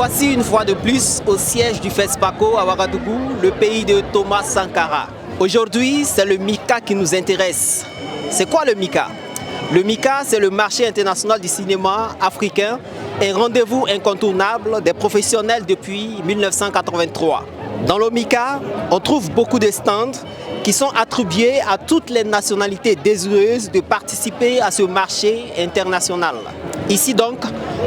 voici une fois de plus au siège du FESPACO à Ouagadougou, le pays de Thomas Sankara. Aujourd'hui, c'est le MICA qui nous intéresse. C'est quoi le MICA? Le MICA, c'est le marché international du cinéma africain, un rendez-vous incontournable des professionnels depuis 1983. Dans le MICA, on trouve beaucoup de stands qui sont attribués à toutes les nationalités désireuses de participer à ce marché international. Ici donc,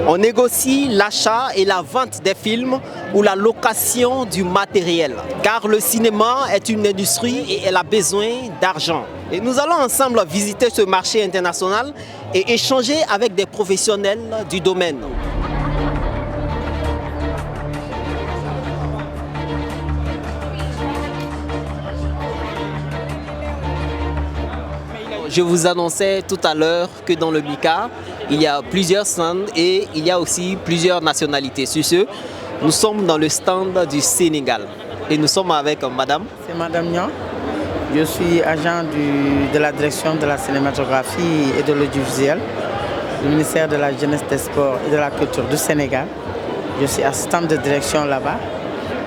on négocie l'achat et la vente des films ou la location du matériel. Car le cinéma est une industrie et elle a besoin d'argent. Et nous allons ensemble visiter ce marché international et échanger avec des professionnels du domaine. Je vous annonçais tout à l'heure que dans le MICA, il y a plusieurs stands et il y a aussi plusieurs nationalités. Sur ce, nous sommes dans le stand du Sénégal et nous sommes avec madame. C'est Madame Nyan. Je suis agent de la direction de la cinématographie et de l'audiovisuel du ministère de la Jeunesse, des Sports et de la Culture du Sénégal. Je suis assistante de direction là-bas,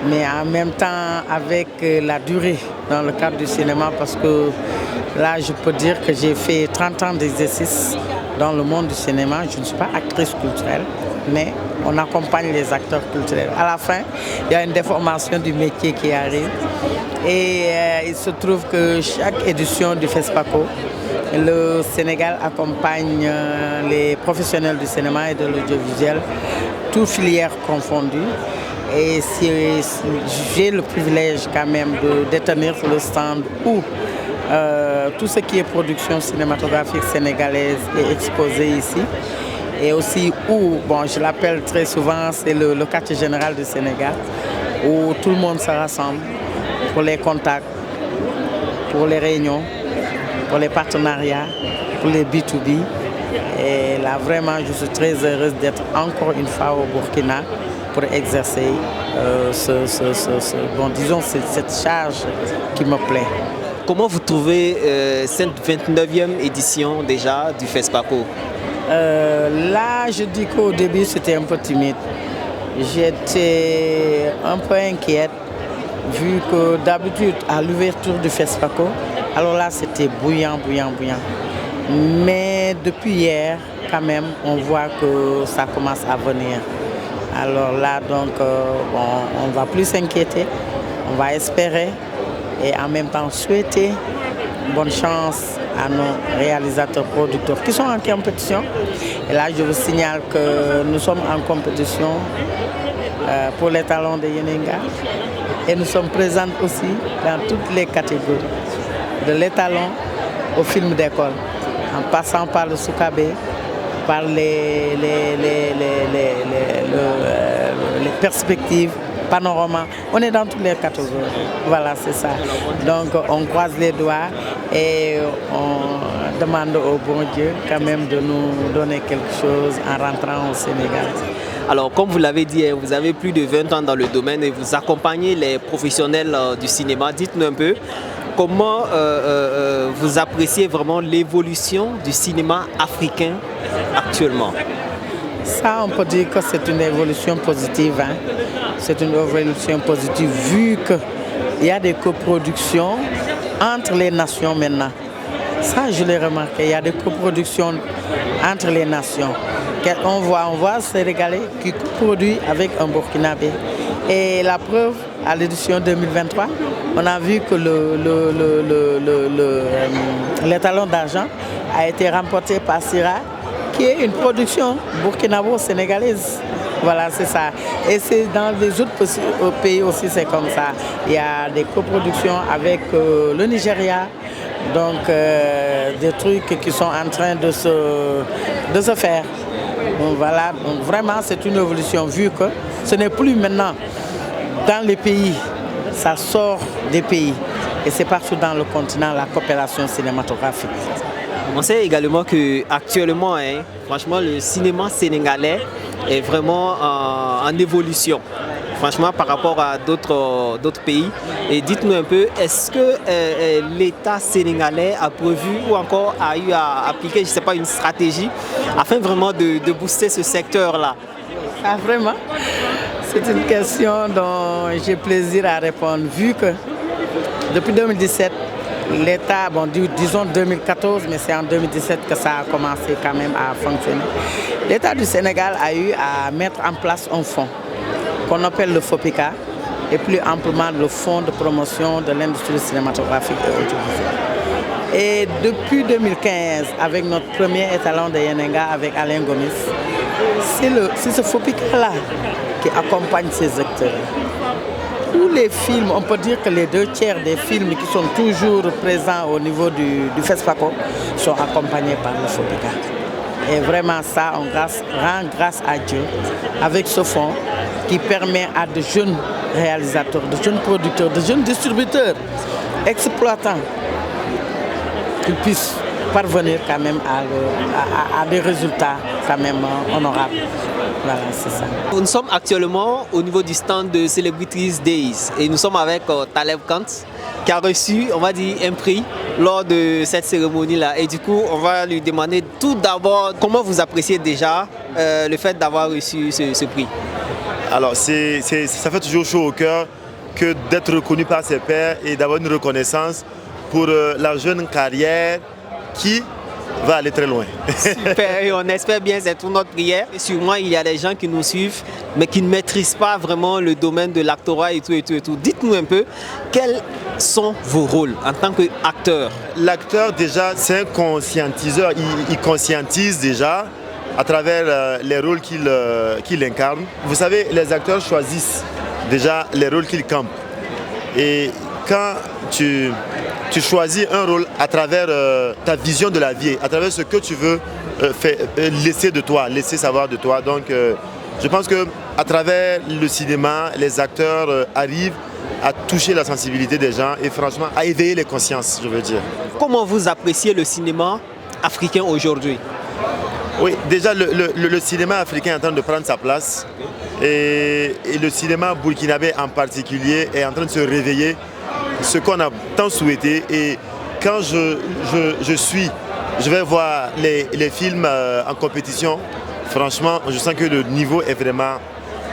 mais en même temps avec la durée dans le cadre du cinéma parce que là, je peux dire que j'ai fait 30 ans d'exercice dans le monde du cinéma. Je ne suis pas actrice culturelle, mais on accompagne les acteurs culturels. À la fin, il y a une déformation du métier qui arrive. Et il se trouve que chaque édition du FESPACO, le Sénégal accompagne les professionnels du cinéma et de l'audiovisuel, toutes filières confondues. Et j'ai le privilège quand même de détenir le stand où tout ce qui est production cinématographique sénégalaise est exposé ici. Et aussi où, bon, je l'appelle très souvent, c'est le quartier général du Sénégal, où tout le monde se rassemble pour les contacts, pour les réunions, pour les partenariats, pour les B2B. Et là, vraiment, je suis très heureuse d'être encore une fois au Burkina pour exercer cette charge qui me plaît. Comment vous trouvez cette 29e édition déjà du FESPACO? Là, je dis qu'au début, c'était un peu timide. J'étais un peu inquiète, vu que d'habitude, à l'ouverture du FESPACO, alors là, c'était bouillant. Mais depuis hier, quand même, on voit que ça commence à venir. Alors là, donc, on ne va plus s'inquiéter, on va espérer et en même temps souhaiter bonne chance à nos réalisateurs producteurs qui sont en compétition. Et là, je vous signale que nous sommes en compétition pour les talons de Yeninga et nous sommes présents aussi dans toutes les catégories, de l'étalon au film d'école, en passant par le Soukabé, par les perspectives, panorama. On est dans toutes les catégories. Voilà, c'est ça. Donc, on croise les doigts et on demande au bon Dieu quand même de nous donner quelque chose en rentrant au Sénégal. Alors, comme vous l'avez dit, vous avez plus de 20 ans dans le domaine et vous accompagnez les professionnels du cinéma. Dites-nous un peu comment vous appréciez vraiment l'évolution du cinéma africain actuellement. Ça, on peut dire que c'est une évolution positive. Hein. C'est une évolution positive vu qu'il y a des coproductions entre les nations maintenant. Ça, je l'ai remarqué. Il y a des coproductions entre les nations. On voit Sénégalais qui coproduit avec un Burkinabé. Et la preuve, à l'édition 2023, on a vu que l'étalon d'argent a été remporté par Sira, qui est une production burkinabo-sénégalaise. Voilà, c'est ça. Et c'est dans les autres pays aussi, c'est comme ça. Il y a des coproductions avec le Nigeria, donc des trucs qui sont en train de se faire. Donc voilà, donc vraiment c'est une évolution vu que ce n'est plus maintenant dans les pays, ça sort des pays. Et c'est partout dans le continent la coopération cinématographique. On sait également qu'actuellement, franchement, le cinéma sénégalais est vraiment en évolution. Franchement, par rapport à d'autres pays. Et dites-nous un peu, est-ce que l'État sénégalais a prévu ou encore a eu à appliquer, je ne sais pas, une stratégie afin vraiment de booster ce secteur-là? Ah, vraiment? C'est une question dont j'ai plaisir à répondre, vu que depuis 2017, l'État, bon, disons 2014, mais c'est en 2017 que ça a commencé quand même à fonctionner. L'État du Sénégal a eu à mettre en place un fonds qu'on appelle le FOPICA et plus amplement le Fonds de promotion de l'industrie cinématographique et audiovisuelle. Et depuis 2015, avec notre premier étalon de Yenenga, avec Alain Gomis, c'est ce FOPICA-là qui accompagne ces acteurs. Tous les films, on peut dire que les 2/3 des films qui sont toujours présents au niveau du FESPACO sont accompagnés par le FOPICA. Et vraiment ça, on rend grâce à Dieu avec ce fonds qui permet à de jeunes réalisateurs, de jeunes producteurs, de jeunes distributeurs, exploitants, qu'ils puissent parvenir quand même à des résultats quand même honorables. Voilà, c'est ça. Nous sommes actuellement au niveau du stand de Celebrities Days et nous sommes avec Taleb Kant qui a reçu, on va dire, un prix lors de cette cérémonie-là. Et du coup, on va lui demander tout d'abord comment vous appréciez déjà le fait d'avoir reçu ce prix. Alors, ça fait toujours chaud au cœur que d'être reconnu par ses pairs et d'avoir une reconnaissance pour la jeune carrière qui va aller très loin. Super, et on espère bien, c'est toute notre prière. Et sûrement, il y a des gens qui nous suivent, mais qui ne maîtrisent pas vraiment le domaine de l'actorat et tout, et tout, et tout. Dites-nous un peu, quels sont vos rôles en tant qu'acteur? L'acteur, déjà, c'est un conscientiseur. Il conscientise déjà à travers les rôles qu'il incarne. Vous savez, les acteurs choisissent déjà les rôles qu'ils campent. Et quand tu choisis un rôle à travers ta vision de la vie, à travers ce que tu veux laisser de toi, laisser savoir de toi. Donc je pense qu'à travers le cinéma, les acteurs arrivent à toucher la sensibilité des gens et franchement à éveiller les consciences, je veux dire. Comment vous appréciez le cinéma africain aujourd'hui? Oui, déjà le cinéma africain est en train de prendre sa place et le cinéma burkinabé en particulier est en train de se réveiller, ce qu'on a tant souhaité. Et quand je vais voir les films en compétition, franchement, je sens que le niveau est vraiment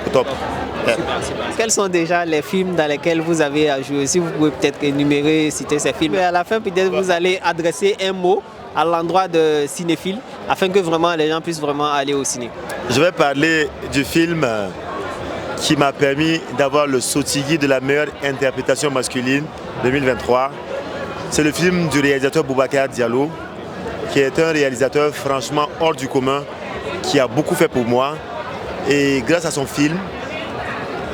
au top. Quels sont déjà les films dans lesquels vous avez à jouer? Si vous pouvez peut-être énumérer, citer ces films. Et à la fin, peut-être vous allez adresser un mot à l'endroit de cinéphiles afin que vraiment les gens puissent vraiment aller au ciné. Je vais parler du film qui m'a permis d'avoir le Sotigui de la meilleure interprétation masculine 2023. C'est le film du réalisateur Boubacar Diallo, qui est un réalisateur franchement hors du commun, qui a beaucoup fait pour moi. Et grâce à son film,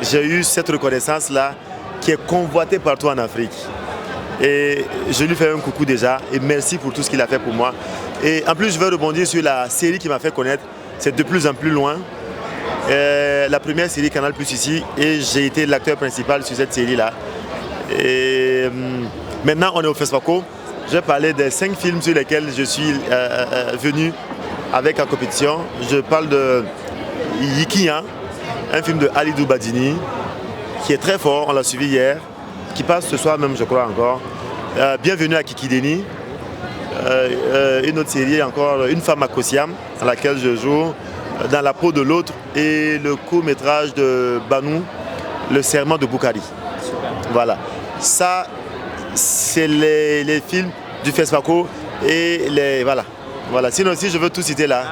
j'ai eu cette reconnaissance-là qui est convoitée partout en Afrique. Et je lui fais un coucou déjà et merci pour tout ce qu'il a fait pour moi. Et en plus, je vais rebondir sur la série qui m'a fait connaître. C'est De plus en plus loin. La première série Canal+ ici et j'ai été l'acteur principal sur cette série-là. Et maintenant, on est au FESPACO. Je vais parler des 5 films sur lesquels je suis venu avec en compétition. Je parle de Yikiya, un film de Halidou Badini, qui est très fort, on l'a suivi hier, qui passe ce soir même, je crois encore. Bienvenue à Kikideni, une autre série encore, Une femme à Kosiam, dans laquelle je joue dans la peau de l'autre, et le court-métrage de Banou, Le serment de Boukari. Voilà, ça c'est les films du FESPACO et les voilà. Voilà, sinon si je veux tout citer là.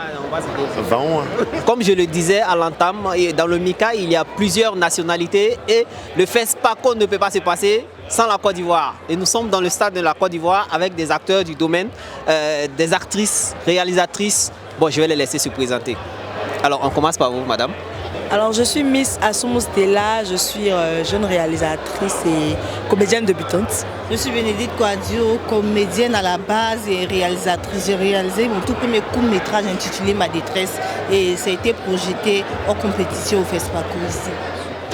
Comme je le disais à l'entame, dans le MICA, il y a plusieurs nationalités et le FESPACO ne peut pas se passer sans la Côte d'Ivoire. Et nous sommes dans le stade de la Côte d'Ivoire avec des acteurs du domaine, des actrices, réalisatrices. Bon, je vais les laisser se présenter. Alors, on commence par vous, madame. Alors, je suis Miss Assoumou Stella, je suis jeune réalisatrice et comédienne débutante. Je suis Bénédicte Kouadio, comédienne à la base et réalisatrice. J'ai réalisé mon tout premier court-métrage intitulé Ma détresse et ça a été projeté en compétition au FESPACO ici.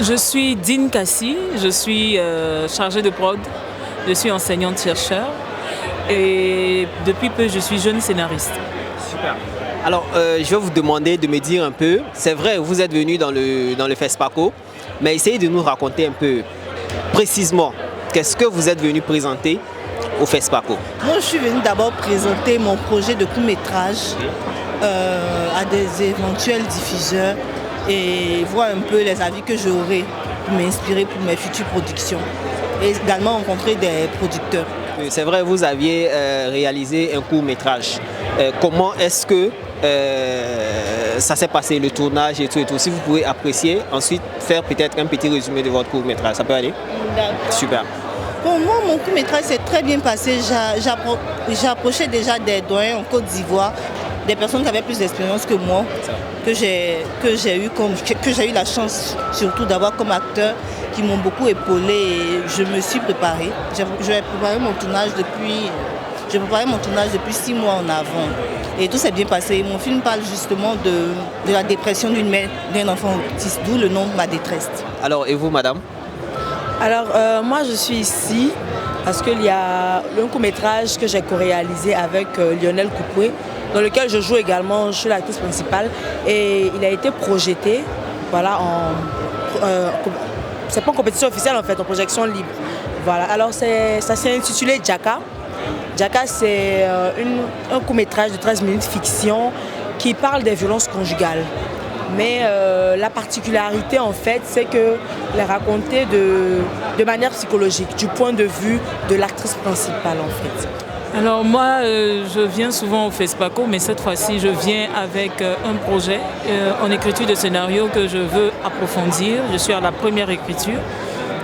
Je suis Dine Kassi, je suis chargée de prod, je suis enseignante-chercheur et depuis peu je suis jeune scénariste. Super. Alors, je vais vous demander de me dire un peu, c'est vrai, vous êtes venu dans le FESPACO, mais essayez de nous raconter un peu précisément qu'est-ce que vous êtes venu présenter au FESPACO. Moi, je suis venue d'abord présenter mon projet de court-métrage à des éventuels diffuseurs et voir un peu les avis que j'aurai pour m'inspirer pour mes futures productions. Et également rencontrer des producteurs. C'est vrai, vous aviez réalisé un court-métrage. Comment est-ce que ça s'est passé, le tournage et tout? Si vous pouvez apprécier, ensuite faire peut-être un petit résumé de votre court-métrage, ça peut aller? D'accord. Super. Pour moi, mon court-métrage s'est très bien passé. J'approchais déjà des doyens en Côte d'Ivoire, des personnes qui avaient plus d'expérience que moi, que j'ai eu la chance surtout d'avoir comme acteur, qui m'ont beaucoup épaulé et je me suis préparée. J'ai préparé mon tournage depuis 6 mois en avant. Et tout s'est bien passé. Mon film parle justement de la dépression d'une mère, d'un enfant autiste, d'où le nom Ma détresse. Alors, et vous, madame? Alors, moi, je suis ici parce qu'il y a un court-métrage que j'ai co-réalisé avec Lionel Coupoué, dans lequel je joue également, je suis l'actrice principale. Et il a été projeté, voilà, c'est pas en compétition officielle en fait, en projection libre. Voilà, alors ça s'est intitulé Djaka. Djaka, c'est un court-métrage de 13 minutes fiction qui parle des violences conjugales. Mais la particularité en fait, c'est qu'il est raconté de manière psychologique, du point de vue de l'actrice principale en fait. Alors moi, je viens souvent au FESPACO, mais cette fois-ci, je viens avec un projet en écriture de scénario que je veux approfondir. Je suis à la première écriture,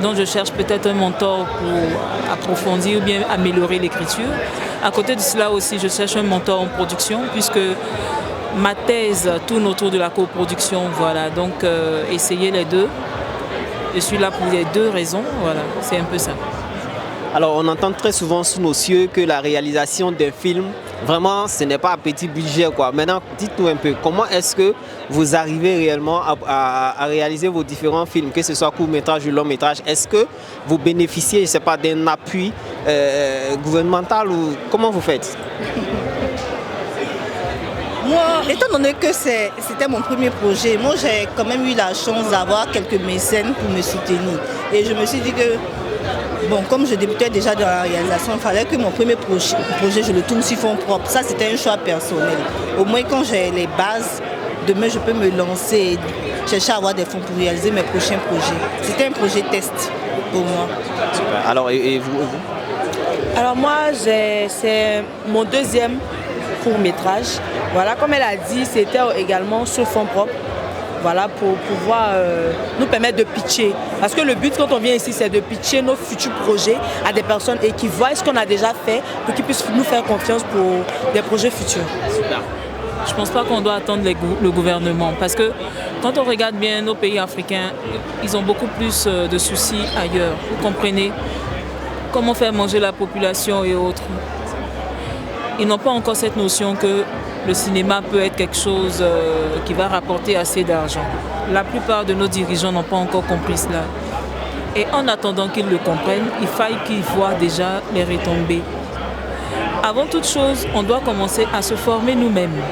donc je cherche peut-être un mentor pour approfondir ou bien améliorer l'écriture. À côté de cela aussi, je cherche un mentor en production, puisque ma thèse tourne autour de la coproduction. Voilà, donc essayer les deux. Je suis là pour les deux raisons, voilà, c'est un peu ça. Alors, on entend très souvent sous nos cieux que la réalisation d'un film, vraiment, ce n'est pas à petit budget, quoi. Maintenant, dites-nous un peu, comment est-ce que vous arrivez réellement à réaliser vos différents films, que ce soit court-métrage ou long-métrage? Est-ce que vous bénéficiez, je ne sais pas, d'un appui gouvernemental ou comment vous faites? Moi, étant donné que c'était mon premier projet, moi j'ai quand même eu la chance d'avoir quelques mécènes pour me soutenir. Et je me suis dit que, bon, comme je débutais déjà dans la réalisation, il fallait que mon premier projet, je le tourne sur fonds propres. Ça, c'était un choix personnel. Au moins, quand j'ai les bases, demain, je peux me lancer et chercher à avoir des fonds pour réaliser mes prochains projets. C'était un projet test pour moi. Super. Alors, et vous? Alors moi, c'est mon deuxième court-métrage. Voilà, comme elle a dit, c'était également sur fonds propres. Voilà, pour pouvoir nous permettre de pitcher. Parce que le but quand on vient ici, c'est de pitcher nos futurs projets à des personnes et qui voient ce qu'on a déjà fait pour qu'ils puissent nous faire confiance pour des projets futurs. Super. Je ne pense pas qu'on doit attendre le gouvernement parce que quand on regarde bien nos pays africains, ils ont beaucoup plus de soucis ailleurs. Vous comprenez? Comment faire manger la population et autres. Ils n'ont pas encore cette notion que le cinéma peut être quelque chose qui va rapporter assez d'argent. La plupart de nos dirigeants n'ont pas encore compris cela. Et en attendant qu'ils le comprennent, il faille qu'ils voient déjà les retombées. Avant toute chose, on doit commencer à se former nous-mêmes,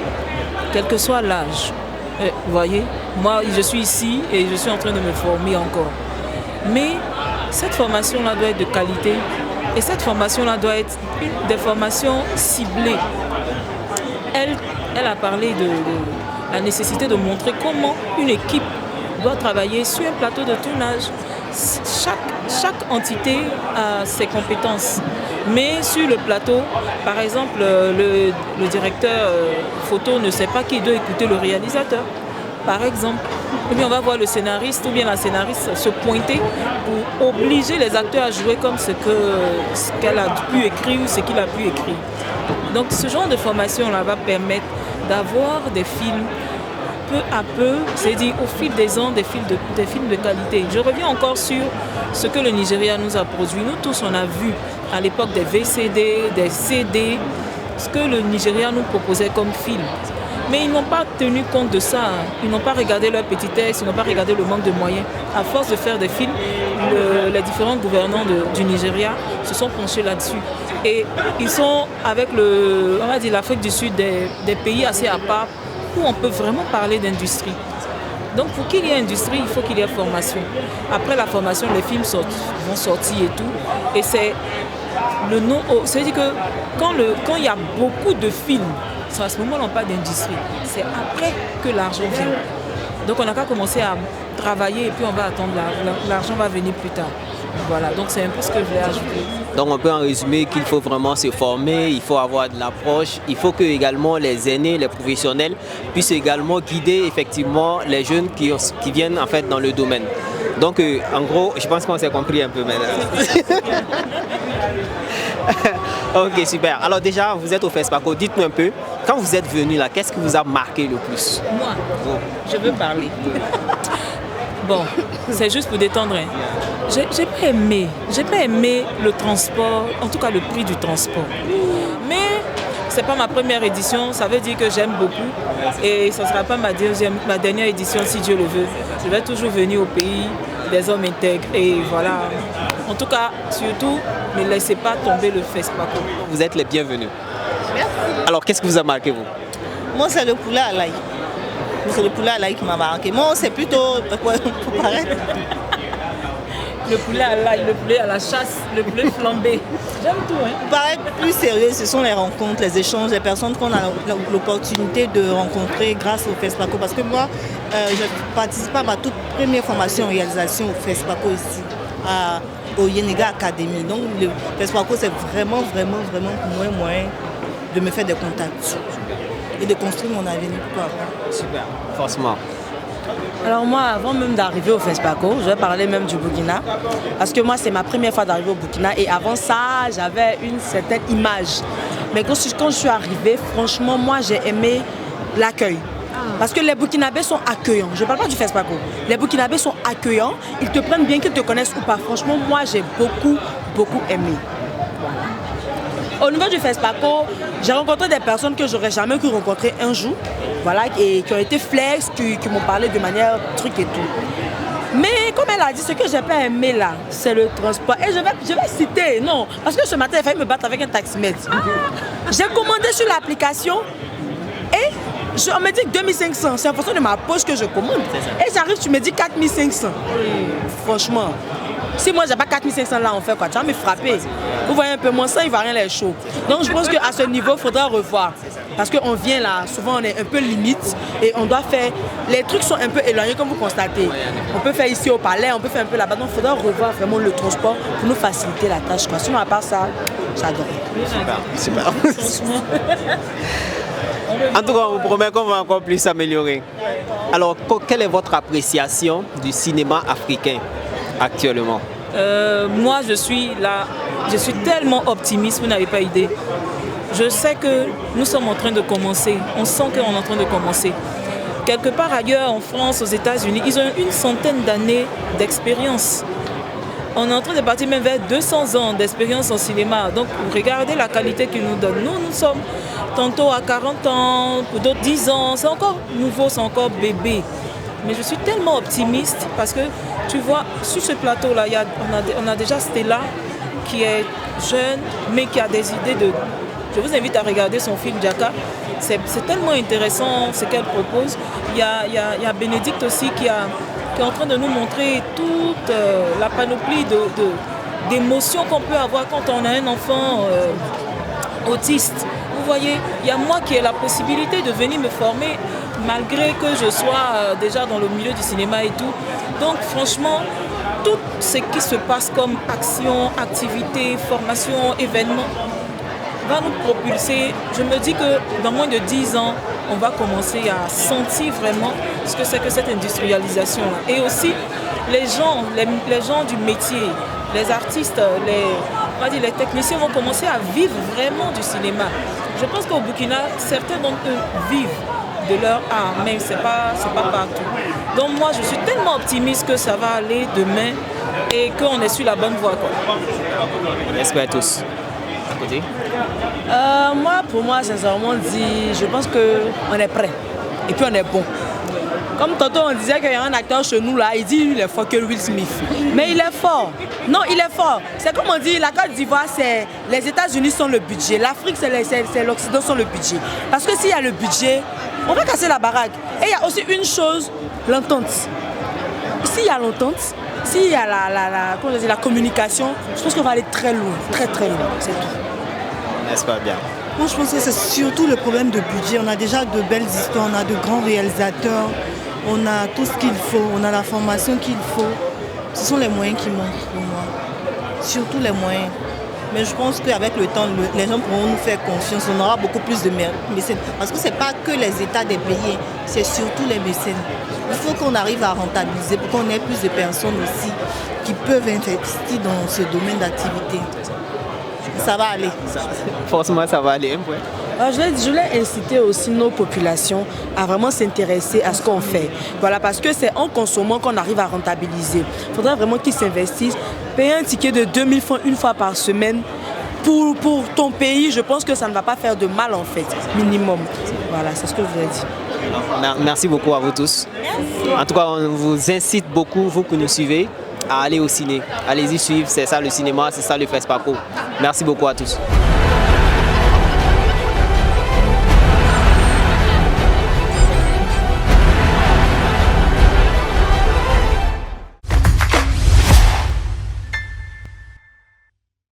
quel que soit l'âge. Vous voyez, moi je suis ici et je suis en train de me former encore. Mais cette formation-là doit être de qualité et cette formation-là doit être des formations ciblées. Elle a parlé de la nécessité de montrer comment une équipe doit travailler sur un plateau de tournage. Chaque entité a ses compétences. Mais sur le plateau, par exemple, le directeur photo ne sait pas qui doit écouter le réalisateur, par exemple. Ou bien on va voir le scénariste ou bien la scénariste se pointer pour obliger les acteurs à jouer comme ce qu'elle a pu écrire ou ce qu'il a pu écrire. Donc ce genre de formation-là va permettre d'avoir des films peu à peu, c'est-à-dire au fil des ans, des films de qualité. Je reviens encore sur ce que le Nigeria nous a produit. Nous tous, on a vu à l'époque des VCD, des CD, ce que le Nigeria nous proposait comme film. Mais ils n'ont pas tenu compte de ça. Ils n'ont pas regardé leur petit texte, ils n'ont pas regardé le manque de moyens. À force de faire des films, les différents gouvernants du Nigeria se sont penchés là-dessus. Et ils sont avec l'Afrique du Sud, des pays assez à part où on peut vraiment parler d'industrie. Donc pour qu'il y ait industrie, il faut qu'il y ait formation. Après la formation, les films vont sortir et tout. Et c'est le nom. C'est-à-dire que quand il y a beaucoup de films, c'est à ce moment-là on parle d'industrie. C'est après que l'argent vient. Donc on n'a qu'à commencer à travailler et puis on va attendre, l'argent va venir plus tard. Voilà, donc c'est un peu ce que je voulais ajouter. Donc on peut en résumer qu'il faut vraiment se former, il faut avoir de l'approche, il faut que également les aînés, les professionnels puissent également guider effectivement les jeunes qui viennent en fait dans le domaine. Donc en gros, je pense qu'on s'est compris un peu maintenant. Ok, super. Alors déjà, vous êtes au FESPACO, dites-nous un peu, quand vous êtes venu là, qu'est-ce qui vous a marqué le plus? Moi, je veux parler. Bon, c'est juste pour détendre. Hein. J'ai pas aimé le transport, en tout cas le prix du transport. Mais c'est pas ma première édition, ça veut dire que j'aime beaucoup. Et ce ne sera pas ma dernière édition si Dieu le veut. Je vais toujours venir au pays des hommes intègres. Et voilà. En tout cas, surtout, ne laissez pas tomber le FESPACO. Vous êtes les bienvenus. Merci. Alors, qu'est-ce qui vous a marqué, vous? Moi, c'est le poulet à l'ail. C'est le poulet à l'ail qui m'a marqué. Moi, c'est plutôt pour paraître. Le poulet à l'ail, le poulet à la chasse, le poulet flambé. J'aime tout. Hein. Pour paraître plus sérieux, ce sont les rencontres, les échanges, les personnes qu'on a l'opportunité de rencontrer grâce au FESPACO. Parce que moi, je participe à ma toute première formation en réalisation au FESPACO ici, au Yenega Academy. Donc, le FESPACO, c'est vraiment moyen de me faire des contacts et de construire mon avenir. Super, forcément. Alors moi, avant même d'arriver au FESPACO, je vais parler même du Burkina. Parce que moi, c'est ma première fois d'arriver au Burkina. Et avant ça, j'avais une certaine image. Mais quand je suis arrivée, franchement, moi, j'ai aimé l'accueil. Parce que les Burkinabés sont accueillants. Je ne parle pas du FESPACO. Les Burkinabés sont accueillants. Ils te prennent bien, qu'ils te connaissent ou pas. Franchement, moi, j'ai beaucoup aimé. Au niveau du FESPACO, j'ai rencontré des personnes que j'aurais jamais pu rencontrer un jour, voilà, et qui ont été flex, qui m'ont parlé de manière truc et tout. Mais comme elle a dit, ce que j'ai pas aimé là, c'est le transport. Et je vais citer, non, parce que ce matin, il a failli me battre avec un taximètre. J'ai commandé sur l'application et on me dit 2500, c'est en fonction de ma poche que je commande. Et j'arrive, tu me dis 4500. Franchement. Si moi j'ai pas 4500 là, on fait quoi? Tu vas me frapper. Vous voyez un peu moins ça, il va rien les chaud. Donc je pense qu'à ce niveau, il faudra revoir. Parce qu'on vient là, souvent on est un peu limite et on doit faire. Les trucs sont un peu éloignés comme vous constatez. On peut faire ici au palais, on peut faire un peu là-bas. Donc il faudra revoir vraiment le transport pour nous faciliter la tâche. Sinon à part ça, j'adore. Super. En tout cas, on vous promet qu'on va encore plus s'améliorer. Alors, quelle est votre appréciation du cinéma africain actuellement? Moi, je suis tellement optimiste, vous n'avez pas idée. Je sais que nous sommes en train de commencer. On sent qu'on est en train de commencer. Quelque part ailleurs, en France, aux États-Unis, ils ont une centaine d'années d'expérience. On est en train de partir même vers 200 ans d'expérience en cinéma. Donc, regardez la qualité qu'ils nous donnent. Nous sommes tantôt à 40 ans, pour d'autres 10 ans. C'est encore nouveau, c'est encore bébé. Mais je suis tellement optimiste parce que, tu vois, sur ce plateau-là, on a déjà Stella qui est jeune, mais qui a des idées de... Je vous invite à regarder son film Jaka. C'est tellement intéressant ce qu'elle propose. Il y a Bénédicte aussi qui est en train de nous montrer toute la panoplie d'émotions qu'on peut avoir quand on a un enfant autiste. Vous voyez, il y a moi qui ai la possibilité de venir me former malgré que je sois déjà dans le milieu du cinéma et tout. Donc franchement, tout ce qui se passe comme action, activité, formation, événement va nous propulser. Je me dis que dans moins de 10 ans, on va commencer à sentir vraiment ce que c'est que cette industrialisation-là. Et aussi, les gens du métier, les artistes, les techniciens vont commencer à vivre vraiment du cinéma. Je pense qu'au Burkina, certains d'entre eux vivent de leur art, mais ce n'est pas partout. Donc moi, je suis tellement optimiste que ça va aller demain et qu'on est sur la bonne voie. On espère tous. À côté. Pour moi, sincèrement dit, je pense qu'on est prêt et puis on est bon. Comme tantôt on disait qu'il y a un acteur chez nous là, il dit lui il est fort que Will Smith. Mais il est fort. Non, il est fort. C'est comme on dit, la Côte d'Ivoire, c'est les États-Unis sont le budget. L'Afrique, c'est l'Occident sont le budget. Parce que s'il y a le budget, on va casser la baraque. Et il y a aussi une chose, l'entente. S'il y a l'entente, s'il y a la communication, je pense qu'on va aller très loin, très loin. C'est tout. N'est-ce pas bien? Moi, je pense que c'est surtout le problème de budget. On a déjà de belles histoires, on a de grands réalisateurs. on a tout ce qu'il faut, on a la formation qu'il faut. Ce sont les moyens qui manquent pour moi, surtout les moyens. Mais je pense qu'avec le temps, les gens pourront nous faire confiance, on aura beaucoup plus de mécènes. Parce que ce n'est pas que les États des pays, c'est surtout les mécènes. Il faut qu'on arrive à rentabiliser pour qu'on ait plus de personnes aussi qui peuvent investir dans ce domaine d'activité. Ça va aller. Forcément, ça va aller. Alors, je voulais inciter aussi nos populations à vraiment s'intéresser à ce qu'on fait. Voilà, parce que c'est en consommant qu'on arrive à rentabiliser. Il faudrait vraiment qu'ils s'investissent. Payer un ticket de 2000 francs une fois par semaine pour ton pays, je pense que ça ne va pas faire de mal en fait, minimum. Voilà, c'est ce que je voulais dire. Merci beaucoup à vous tous. En tout cas, on vous incite beaucoup, vous qui nous suivez, à aller au ciné. Allez-y suivre, c'est ça le cinéma, c'est ça le FESPACO. Merci beaucoup à tous.